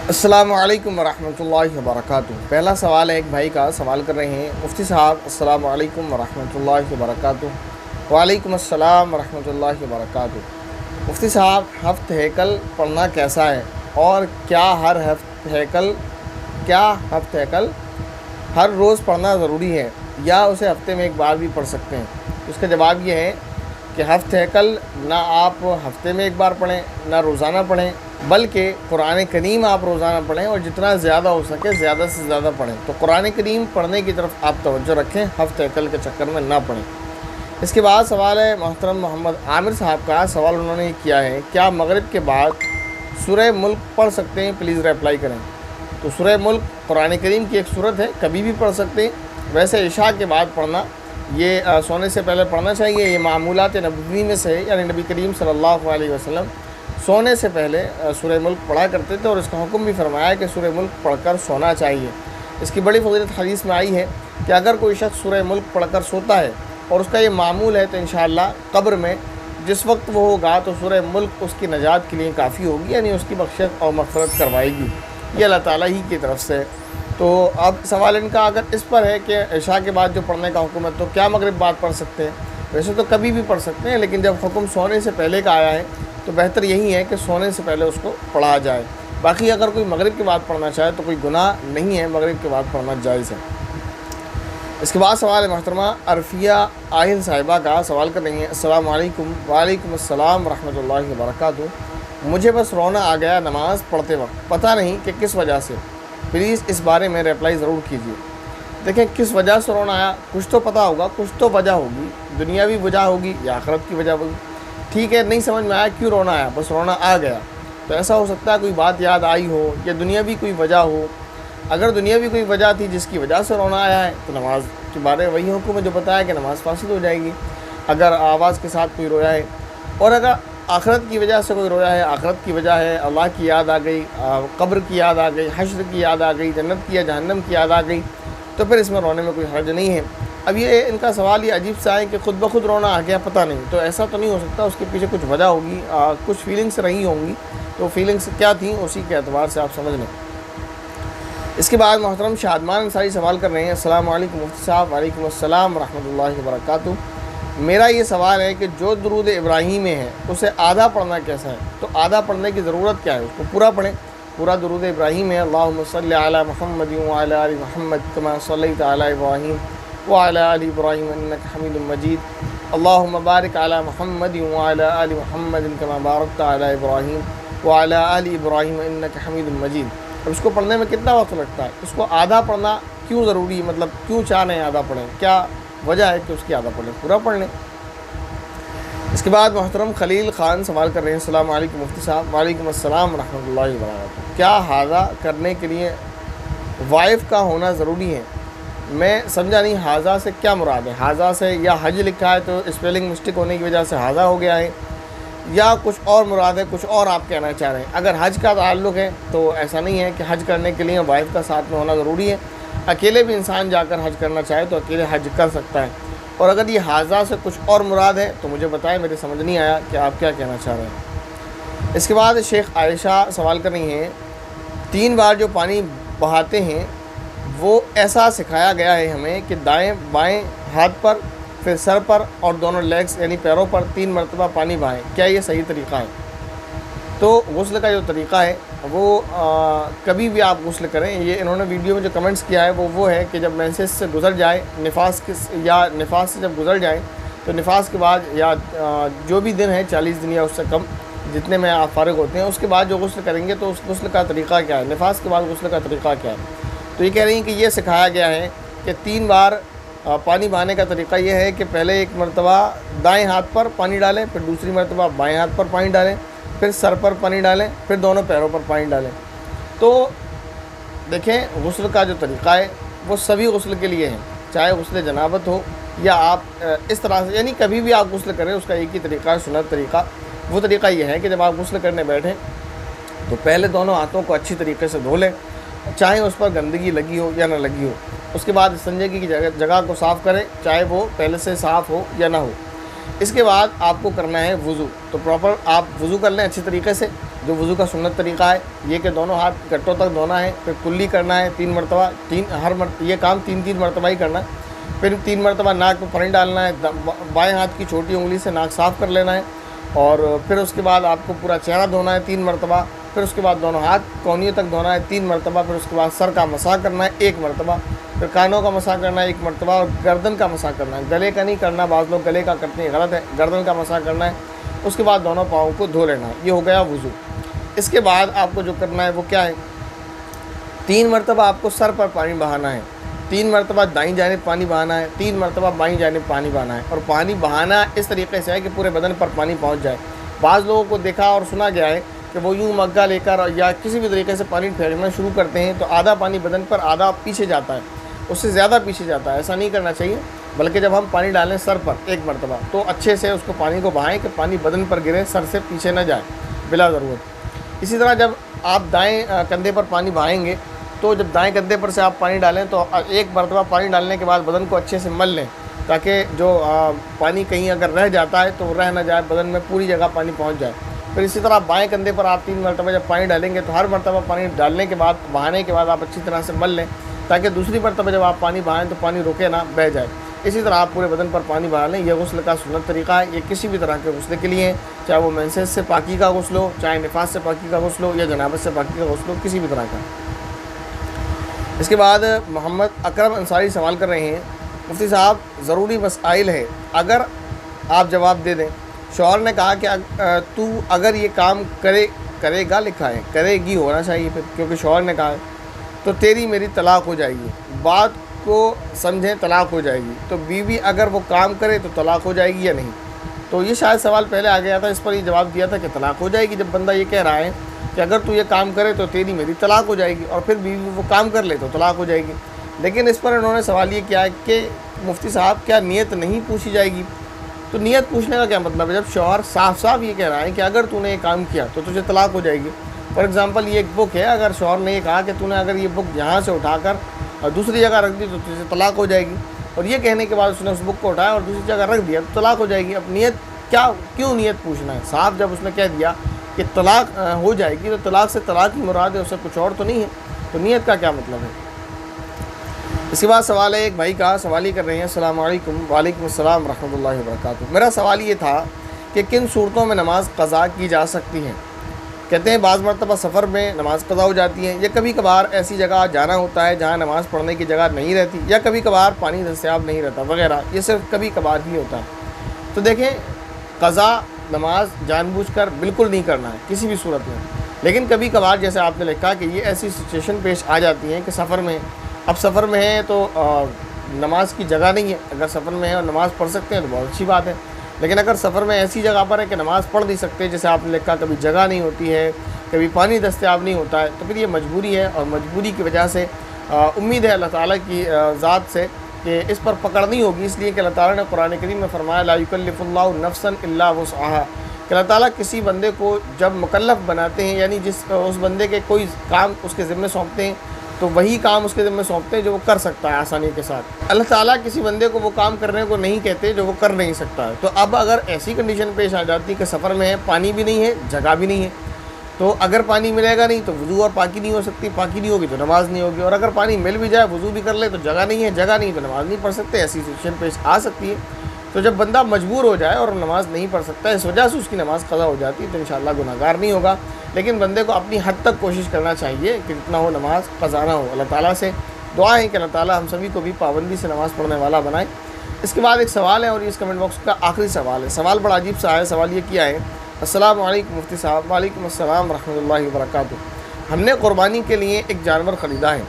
السلام علیکم ورحمۃ اللہ وبرکاتہ۔ پہلا سوال ہے، ایک بھائی کا سوال کر رہے ہیں، مفتی صاحب السلام علیکم ورحمۃ اللہ وبرکاتہ۔ وعلیکم السلام ورحمۃ اللہ وبرکاتہ۔ مفتی صاحب، ہفت ہیکل پڑھنا کیسا ہے، اور کیا ہفت ہیکل ہر روز پڑھنا ضروری ہے، یا اسے ہفتے میں ایک بار بھی پڑھ سکتے ہیں؟ اس کا جواب یہ ہے کہ ہفت ہیکل نہ آپ ہفتے میں ایک بار پڑھیں، نہ روزانہ پڑھیں، بلکہ قرآن کریم آپ روزانہ پڑھیں، اور جتنا زیادہ ہو سکے زیادہ سے زیادہ پڑھیں۔ تو قرآن کریم پڑھنے کی طرف آپ توجہ رکھیں، ہفت ہیکل کے چکر میں نہ پڑھیں۔ اس کے بعد سوال ہے محترم محمد عامر صاحب کا سوال، انہوں نے کیا ہے، کیا مغرب کے بعد سورہ ملک پڑھ سکتے ہیں؟ پلیز ریپلائی کریں۔ تو سورہ ملک قرآن کریم کی ایک سورت ہے، کبھی بھی پڑھ سکتے ہیں۔ ویسے عشاء کے بعد پڑھنا، یہ سونے سے پہلے پڑھنا چاہیے، یہ معمولات نبوی میں سے ہے، یعنی نبی کریم صلی اللہ علیہ وسلم سونے سے پہلے سورہ ملک پڑھا کرتے تھے، اور اس کا حکم بھی فرمایا کہ سورہ ملک پڑھ کر سونا چاہیے۔ اس کی بڑی فضیلت حدیث میں آئی ہے کہ اگر کوئی شخص سورہ ملک پڑھ کر سوتا ہے اور اس کا یہ معمول ہے، تو انشاءاللہ قبر میں جس وقت وہ ہوگا تو سورہ ملک اس کی نجات کے لیے کافی ہوگی، یعنی اس کی بخشش اور مغفرت کروائے گی، یہ اللہ تعالیٰ ہی کی طرف سے۔ تو اب سوال ان کا اگر اس پر ہے کہ عشاء کے بعد جو پڑھنے کا حکم ہے، تو کیا مغرب بعد پڑھ سکتے ہیں؟ ویسے تو کبھی بھی پڑھ سکتے ہیں، لیکن جب حکم سونے سے پہلے کا آیا ہے تو بہتر یہی ہے کہ سونے سے پہلے اس کو پڑھا جائے۔ باقی اگر کوئی مغرب کے بعد پڑھنا چاہے تو کوئی گناہ نہیں ہے، مغرب کے بعد پڑھنا جائز ہے۔ اس کے بعد سوال ہے محترمہ عرفیہ آہل صاحبہ کا سوال کر رہی ہیں، السلام علیکم۔ وعلیکم السلام ورحمۃ اللہ وبرکاتہ۔ مجھے بس رونا آ گیا نماز پڑھتے وقت، پتہ نہیں کہ کس وجہ سے، پلیز اس بارے میں ریپلائی ضرور کیجیے۔ دیکھیں، کس وجہ سے رونا آیا، کچھ تو پتہ ہوگا، کچھ تو وجہ ہوگی، دنیاوی وجہ ہوگی یا آخرت کی وجہ ہوگی۔ ٹھیک ہے، نہیں سمجھ میں آیا کیوں رونا آیا، بس رونا آ گیا، تو ایسا ہو سکتا ہے کوئی بات یاد آئی ہو یا دنیاوی کوئی وجہ ہو۔ اگر دنیاوی کوئی وجہ تھی جس کی وجہ سے رونا آیا ہے، تو نماز کے بارے وہی حکم ہے جو بتایا کہ نماز فاسد ہو جائے گی اگر آواز کے ساتھ کوئی رویا ہے۔ اور اگر آخرت کی وجہ سے کوئی رویا ہے، آخرت کی وجہ ہے اللہ کی یاد آ گئی، قبر کی یاد آ گئی، حشر کی یاد آ گئی، جنت کی یا جہنم کی یاد آ گئی، تو پھر اس میں رونے میں کوئی حرج نہیں ہے۔ اب یہ ان کا سوال یہ عجیب سا ہے کہ خود بخود رونا آ گیا، پتہ نہیں، تو ایسا تو نہیں ہو سکتا، اس کے پیچھے کچھ وجہ ہوگی، کچھ فیلنگس رہی ہوں گی، تو فیلنگس کیا تھیں اسی کے اعتبار سے آپ سمجھ لیں۔ اس کے بعد محترم شادمان انصاری سوال کر رہے ہیں، السلام علیکم مفتی صاحب۔ وعلیکم السلام ورحمۃ اللہ وبرکاتہ۔ میرا یہ سوال ہے کہ جو درود ابراہیم میں ہے اسے آدھا پڑھنا کیسا ہے؟ تو آدھا پڑھنے کی ضرورت کیا ہے؟ اس کو پورا پڑھیں۔ پورا درود ابراہیم ہے، اللہم صلی علی محمد وعلی آل محمد کما صلیت علی ابراہیم وعلی آل ابراہیم انک حمید مجید، اللہم بارک علی محمد وعلی آل محمد کما بارکت علی ابراہیم وعلی آل ابراہیم انک حمید مجید۔ اب اس کو پڑھنے میں کتنا وقت لگتا ہے؟ اس کو آدھا پڑھنا کیوں ضروری ہے، مطلب کیوں چاہ رہے ہیں آدھا پڑھیں، کیا وجہ ہے کہ اس کی آدھا پڑھیں، پورا پڑھ لیں۔ اس کے بعد محترم خلیل خان سوال کر رہے ہیں، السلام علیکم مفتی صاحب۔ وعلیکم السلام ورحمۃ اللہ وبرکاتہ۔ کیا حاضہ کرنے کے لیے وائف کا ہونا ضروری ہے؟ میں سمجھا نہیں، حاضہ سے کیا مراد ہے؟ حاضہ سے یا حج لکھا ہے تو اسپیلنگ مسٹیک ہونے کی وجہ سے حاضہ ہو گیا ہے، یا کچھ اور مراد ہے، کچھ اور آپ کہنا چاہ رہے ہیں؟ اگر حج کا تعلق ہے تو ایسا نہیں ہے کہ حج کرنے کے لیے وائف کا ساتھ میں ہونا ضروری ہے، اکیلے بھی انسان جا کر حج کرنا چاہے تو اکیلے حج کر سکتا ہے۔ اور اگر یہ حاضہ سے کچھ اور مراد ہے تو مجھے بتائیں، میرے سمجھ نہیں آیا کہ آپ کیا کہنا چاہ رہے ہیں۔ اس کے بعد شیخ عائشہ سوال کر رہی ہیں، 3 بار جو پانی بہاتے ہیں وہ ایسا سکھایا گیا ہے ہمیں کہ دائیں بائیں ہاتھ پر، پھر سر پر اور دونوں لیگس یعنی پیروں پر 3 مرتبہ پانی بہائیں، کیا یہ صحیح طریقہ ہے؟ تو غسل کا جو طریقہ ہے وہ کبھی بھی آپ غسل کریں، یہ انہوں نے ویڈیو میں جو کمنٹس کیا ہے وہ ہے کہ جب مینسز سے گزر جائے، نفاس سے جب گزر جائیں تو نفاس کے بعد یا جو بھی دن ہے 40 دن یا اس سے کم جتنے میں آپ فارغ ہوتے ہیں، اس کے بعد جو غسل کریں گے تو اس غسل کا طریقہ کیا ہے، نفاس کے بعد غسل کا طریقہ کیا ہے؟ تو یہ کہہ رہی ہیں کہ یہ سکھایا گیا ہے کہ 3 بار پانی بہانے کا طریقہ یہ ہے کہ پہلے ایک مرتبہ دائیں ہاتھ پر پانی ڈالیں، پھر دوسری مرتبہ بائیں ہاتھ پر پانی ڈالیں، پھر سر پر پانی ڈالیں، پھر دونوں پیروں پر پانی ڈالیں۔ تو دیکھیں، غسل کا جو طریقہ ہے وہ سبھی غسل کے لیے ہے، چاہے غسل جنابت ہو یا آپ اس طرح سے، یعنی کبھی بھی آپ غسل کریں اس کا ایک ہی طریقہ ہے، سنت طریقہ۔ وہ طریقہ یہ ہے کہ جب آپ غسل کرنے بیٹھیں تو پہلے دونوں ہاتھوں کو اچھی طریقے سے دھو لیں، چاہے اس پر گندگی لگی ہو یا نہ لگی ہو۔ اس کے بعد استنجے کی جگہ کو صاف کریں، چاہے وہ پہلے سے صاف ہو یا نہ ہو۔ اس کے بعد آپ کو کرنا ہے وضو، تو پراپر آپ وضو کر لیں اچھی طریقے سے، جو وضو کا سنت طریقہ ہے یہ کہ دونوں ہاتھ گٹوں تک دھونا ہے، پھر کلی کرنا ہے 3 مرتبہ، یہ کام 3 مرتبہ ہی کرنا ہے، پھر 3 مرتبہ ناک میں پانی ڈالنا ہے، بائیں ہاتھ کی چھوٹی انگلی سے ناک صاف کر لینا ہے، اور پھر اس کے بعد آپ کو پورا چہرہ دھونا ہے 3 مرتبہ، پھر اس کے بعد دونوں ہاتھ کونیوں تک دھونا ہے 3 مرتبہ، پھر اس کے بعد سر کا مسح کرنا ہے 1 مرتبہ، پھر کانوں کا مسح کرنا ہے 1 مرتبہ، اور گردن کا مسح کرنا ہے، گلے کا نہیں کرنا، بعض لوگ گلے کا کرتے ہیں، غلط ہے، گردن کا مسح کرنا ہے، اس کے بعد دونوں پاؤں کو دھو لینا ہے۔ یہ ہو گیا وضو۔ اس کے بعد آپ کو جو کرنا ہے وہ کیا ہے، 3 مرتبہ آپ کو سر پر پانی بہانا ہے، 3 مرتبہ دائیں جانب پانی بہانا ہے، 3 مرتبہ بائیں جانب پانی بہانا ہے، اور پانی بہانا اس طریقے سے ہے کہ پورے بدن پر پانی پہنچ جائے۔ بعض لوگوں کو دیکھا اور سنا گیا ہے کہ وہ یوں مگا لے کر یا کسی بھی طریقے سے پانی پھینکنا شروع کرتے ہیں تو آدھا پانی بدن پر، آدھا پیچھے جاتا ہے، اس سے زیادہ پیچھے جاتا ہے۔ ایسا نہیں کرنا چاہیے، بلکہ جب ہم پانی ڈالیں سر پر 1 مرتبہ تو اچھے سے اس کو پانی کو بہائیں کہ پانی بدن پر گرے، سر سے پیچھے نہ جائے بلا ضرورت۔ اسی طرح جب آپ دائیں کندھے پر پانی بہائیں گے تو جب دائیں کندھے پر سے آپ پانی ڈالیں تو 1 مرتبہ پانی ڈالنے کے بعد بدن کو اچھے سے مل لیں، تاکہ جو پانی کہیں اگر رہ جاتا ہے تو وہ رہ نہ جائے، بدن میں پوری جگہ پانی پہنچ جائے۔ پھر اسی طرح بائیں کندھے پر آپ 3 مرتبہ جب پانی ڈالیں گے تو ہر مرتبہ پانی ڈالنے کے بعد، بہانے کے بعد آپ اچھی طرح سے مل لیں، تاکہ دوسری مرتبہ جب آپ پانی بہائیں تو پانی رکے نہ، بہہ جائے۔ اسی طرح آپ پورے بدن پر پانی بہا لیں۔ یہ غسل کا سنت طریقہ ہے، یہ کسی بھی طرح کے غسل کے لیے ہے، چاہے وہ مینسز سے پاکی کا غسل ہو، چاہے نفاس سے پاکی کا غسل ہو، یا جنابت سے پاکی کا غسل ہو، کسی بھی طرح کا۔ اس کے بعد محمد اکرم انصاری سوال کر رہے ہیں، مفتی صاحب ضروری مسائل ہے، اگر آپ جواب دے دیں۔ شوہر نے کہا کہ تو اگر یہ کام کرے گا، لکھا ہے کرے گی ہونا چاہیے پھر، کیونکہ شوہر نے کہا ہے، تو تیری میری طلاق ہو جائے گی، بات کو سمجھیں طلاق ہو جائے گی، تو بیوی اگر وہ کام کرے تو طلاق ہو جائے گی یا نہیں؟ تو یہ شاید سوال پہلے آ گیا تھا، اس پر یہ جواب دیا تھا کہ طلاق ہو جائے گی، جب بندہ یہ کہہ رہا ہے کہ اگر تو یہ کام کرے تو تیری میری طلاق ہو جائے گی، اور پھر بیوی وہ کام کر لے تو طلاق ہو جائے گی۔ لیکن اس پر انہوں نے سوال یہ کیا ہے کہ مفتی صاحب کیا نیت نہیں پوچھی جائے گی؟ تو نیت پوچھنے کا کیا مطلب ہے؟ جب شوہر صاف صاف یہ کہہ رہا ہے کہ اگر تو نے یہ کام کیا تو تجھے طلاق ہو جائے گی۔ فار ایگزامپل یہ ایک بک ہے، اگر شوہر نے یہ کہا کہ تو نے اگر یہ بک یہاں سے اٹھا کر دوسری جگہ رکھ دی تو تجھے طلاق ہو جائے گی، اور یہ کہنے کے بعد اس نے اس بک کو اٹھایا اور دوسری جگہ رکھ دیا تو طلاق ہو جائے گی۔ اب نیت کیوں نیت پوچھنا ہے؟ صاحب جب اس نے کہہ دیا کہ طلاق ہو جائے گی تو طلاق سے طلاق ہی مراد ہے، اسے کچھ اور تو نہیں ہے، تو نیت کا کیا مطلب ہے؟ اس کے بعد سوال ہے ایک بھائی کا، سوال ہی کر رہے ہیں، السلام علیکم۔ وعلیکم السلام ورحمۃ اللہ وبرکاتہ۔ میرا سوال یہ تھا کہ کن صورتوں میں نماز قضا کی جا سکتی ہے؟ کہتے ہیں بعض مرتبہ سفر میں نماز قضا ہو جاتی ہے، یا کبھی کبھار ایسی جگہ جانا ہوتا ہے جہاں نماز پڑھنے کی جگہ نہیں رہتی، یا کبھی کبھار پانی دستیاب نہیں رہتا وغیرہ، یہ صرف کبھی کبھار ہی ہوتا ہے۔ تو دیکھیں، قضا نماز جان بوجھ کر بالکل نہیں کرنا ہے کسی بھی صورت میں، لیکن کبھی کبھار جیسے آپ نے لکھا کہ یہ ایسی سچویشن پیش آ جاتی ہیں کہ سفر میں، اب سفر میں ہے تو نماز کی جگہ نہیں ہے، اگر سفر میں ہے اور نماز پڑھ سکتے ہیں تو بہت اچھی بات ہے، لیکن اگر سفر میں ایسی جگہ پر ہے کہ نماز پڑھ نہیں سکتے، جیسے آپ نے لکھا کبھی جگہ نہیں ہوتی ہے، کبھی پانی دستیاب نہیں ہوتا ہے، تو پھر یہ مجبوری ہے، اور مجبوری کی وجہ سے امید ہے اللہ تعالیٰ کی ذات سے کہ اس پر پکڑ نہیں ہوگی، اس لیے کہ اللہ تعالیٰ نے قرآن کریم میں فرمایا لا یکلف اللہ نفسا الا وسعها، کہ اللہ تعالیٰ کسی بندے کو جب مکلف بناتے ہیں، یعنی اس بندے کے کوئی کام اس کے ذمہ سونپتے ہیں تو وہی کام اس کے ذمہ سونپتے ہیں جو وہ کر سکتا ہے آسانی کے ساتھ۔ اللہ تعالیٰ کسی بندے کو وہ کام کرنے کو نہیں کہتے جو وہ کر نہیں سکتا ہے۔ تو اب اگر ایسی کنڈیشن پیش آ جاتی کہ سفر میں ہے، پانی بھی نہیں ہے، جگہ بھی نہیں ہے، تو اگر پانی ملے گا نہیں تو وضو اور پاکی نہیں ہو سکتی، پاکی نہیں ہوگی تو نماز نہیں ہوگی، اور اگر پانی مل بھی جائے وضو بھی کر لے تو جگہ نہیں ہے، جگہ نہیں تو نماز نہیں پڑھ سکتے، ایسی سچویشن پیش آ سکتی ہے۔ تو جب بندہ مجبور ہو جائے اور نماز نہیں پڑھ سکتا، اس وجہ سے اس کی نماز قضا ہو جاتی ہے، تو انشاءاللہ گناہگار نہیں ہوگا، لیکن بندے کو اپنی حد تک کوشش کرنا چاہیے کہ جتنا ہو نماز قضا نہ ہو۔ اللہ تعالیٰ سے دعا ہے کہ اللہ تعالیٰ ہم سبھی کو بھی پابندی سے نماز پڑھنے والا بنائے۔ اس کے بعد ایک سوال ہے، اور اس کمنٹ باکس کا آخری سوال ہے، سوال بڑا عجیب سا ہے۔ سوال یہ کیا ہے، السلام علیکم مفتی صاحب۔ وعلیکم السلام ورحمۃ اللہ وبرکاتہ۔ ہم نے قربانی کے لیے ایک جانور خریدا ہے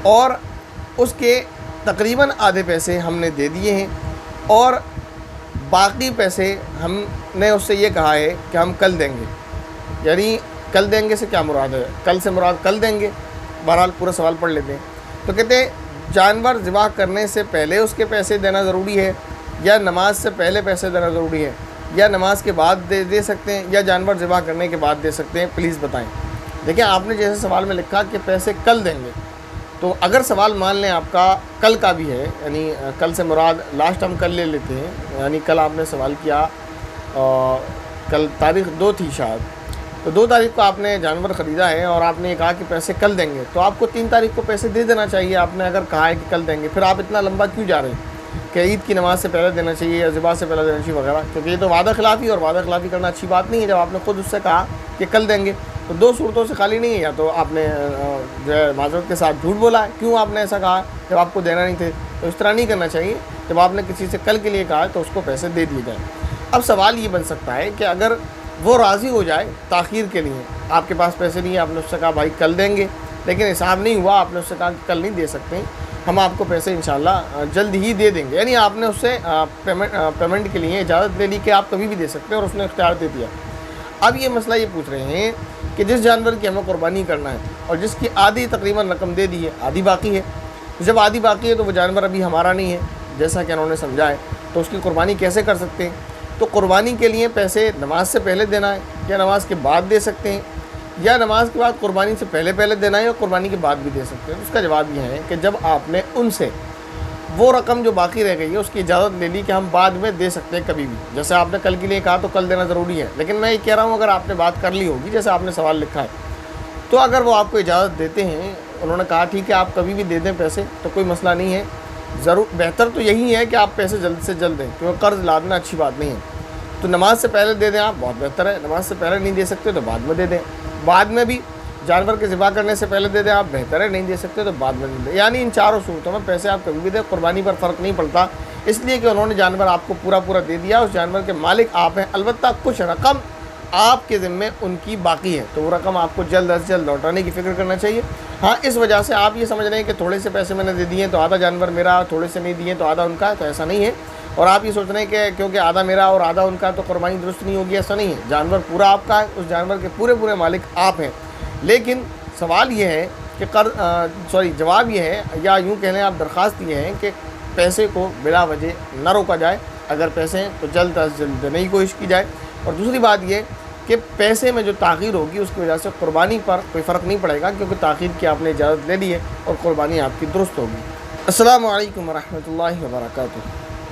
اور اس کے تقریباً آدھے پیسے ہم نے دے دیے ہیں، اور باقی پیسے ہم نے اس سے یہ کہا ہے کہ ہم کل دیں گے۔ یعنی کل دیں گے سے کیا مراد ہے؟ کل سے مراد کل دیں گے؟ بہرحال پورا سوال پڑھ لیتے ہیں۔ تو کہتے ہیں جانور ذبح کرنے سے پہلے اس کے پیسے دینا ضروری ہے، یا نماز سے پہلے پیسے دینا ضروری ہے، یا نماز کے بعد دے سکتے ہیں، یا جانور ذبح کرنے کے بعد دے سکتے ہیں؟ پلیز بتائیں۔ دیکھیں، آپ نے جیسے سوال میں لکھا کہ پیسے کل دیں گے، تو اگر سوال مان لیں آپ کا کل کا بھی ہے، یعنی کل سے مراد لاسٹ ہم کل لے لیتے ہیں، یعنی کل آپ نے سوال کیا، کل تاریخ 2 تھی شاید، تو 2 تاریخ کو آپ نے جانور خریدا ہے اور آپ نے یہ کہا کہ پیسے کل دیں گے، تو آپ کو 3 تاریخ کو پیسے دے دینا چاہیے۔ آپ نے اگر کہا ہے کہ کل دیں گے، پھر آپ اتنا لمبا کیوں جا رہے ہیں کہ عید کی نماز سے پہلے دینا چاہیے یا ذبح سے پہلے دینا چاہیے وغیرہ، کیونکہ یہ تو وعدہ خلافی، اور وعدہ خلافی کرنا اچھی بات نہیں ہے۔ جب آپ نے خود اس سے کہا کہ کل دیں گے، تو 2 صورتوں سے خالی نہیں ہے، یا تو آپ نے جو ہے معذرت کے ساتھ جھوٹ بولا ہے، کیوں آپ نے ایسا کہا جب آپ کو دینا نہیں تھے، تو اس طرح نہیں کرنا چاہیے۔ جب آپ نے کسی سے کل کے لیے کہا ہے تو اس کو پیسے دے دیے جائیں۔ اب سوال یہ بن سکتا ہے کہ اگر وہ راضی ہو جائے تاخیر کے لیے، آپ کے پاس پیسے نہیں ہیں، آپ نے اس سے کہا بھائی کل دیں گے، لیکن حساب نہیں ہوا، آپ نے اس سے کہا کہ کل نہیں دے سکتے، ہم آپ کو پیسے انشاءاللہ جلد ہی دے دیں گے، یعنی آپ نے اس سے پیمنٹ کے لیے اجازت لے لی کہ آپ کبھی بھی دے سکتے ہیں، اور اس نے اختیار دے دیا۔ اب یہ مسئلہ یہ پوچھ رہے ہیں کہ جس جانور کی ہمیں قربانی کرنا ہے اور جس کی آدھی تقریباً رقم دے دی ہے، آدھی باقی ہے، جب آدھی باقی ہے تو وہ جانور ابھی ہمارا نہیں ہے جیسا کہ انہوں نے سمجھا ہے، تو اس کی قربانی کیسے کر سکتے ہیں؟ تو قربانی کے لیے پیسے نماز سے پہلے دینا ہے یا نماز کے بعد دے سکتے ہیں، یا نماز کے بعد قربانی سے پہلے دینا ہے یا قربانی کے بعد بھی دے سکتے ہیں؟ اس کا جواب یہ ہے کہ جب آپ نے ان سے وہ رقم جو باقی رہ گئی ہے اس کی اجازت لے لی کہ ہم بعد میں دے سکتے ہیں کبھی بھی، جیسے آپ نے کل کے لیے کہا تو کل دینا ضروری ہے، لیکن میں یہ کہہ رہا ہوں اگر آپ نے بات کر لی ہوگی جیسے آپ نے سوال لکھا ہے، تو اگر وہ آپ کو اجازت دیتے ہیں، انہوں نے کہا ٹھیک ہے آپ کبھی بھی دے دیں پیسے، تو کوئی مسئلہ نہیں ہے۔ بہتر تو یہی ہے کہ آپ پیسے جلد سے جلد دیں، کیونکہ قرض لادنا اچھی بات نہیں ہے۔ تو نماز سے پہلے دے دیں آپ، بہت بہتر ہے۔ نماز سے پہلے نہیں دے سکتے تو بعد میں دے دیں، بعد میں بھی جانور کے ذبح کرنے سے پہلے دے دیں آپ، بہتر ہے۔ نہیں دے سکتے تو بعد میں دے دیں، یعنی ان چاروں صورتوں میں پیسے آپ کبھی بھی دیں، قربانی پر فرق نہیں پڑتا، اس لیے کہ انہوں نے جانور آپ کو پورا دے دیا، اس جانور کے مالک آپ ہیں، البتہ کچھ رقم آپ کے ذمے ان کی باقی ہے، تو وہ رقم آپ کو جلد از جلد لوٹانے کی فکر کرنا چاہیے۔ ہاں اس وجہ سے آپ یہ سمجھ رہے ہیں کہ تھوڑے سے پیسے میں نے دے دیے تو آدھا جانور میرا، تھوڑے سے نہیں دیے تو آدھا ان کا، تو ایسا نہیں ہے۔ اور آپ یہ سوچ رہے ہیں کہ کیونکہ آدھا میرا اور آدھا ان کا تو قربانی درست نہیں ہوگی، ایسا نہیں ہے۔ جانور پورا آپ کا ہے، اس جانور کے پورے مالک آپ ہیں، لیکن سوال یہ ہے کہ جواب یہ ہے، یا یوں کہہ لیں آپ درخواست یہ ہے کہ پیسے کو بلا وجہ نہ روکا جائے، اگر پیسے ہیں تو جلد از جلد دینے کی کوشش کی جائے۔ اور دوسری بات یہ کہ پیسے میں جو تاخیر ہوگی اس کی وجہ سے قربانی پر کوئی فرق نہیں پڑے گا، کیونکہ تاخیر کی آپ نے اجازت لے لی ہے اور قربانی آپ کی درست ہوگی۔ السلام علیکم ورحمۃ اللہ وبرکاتہ۔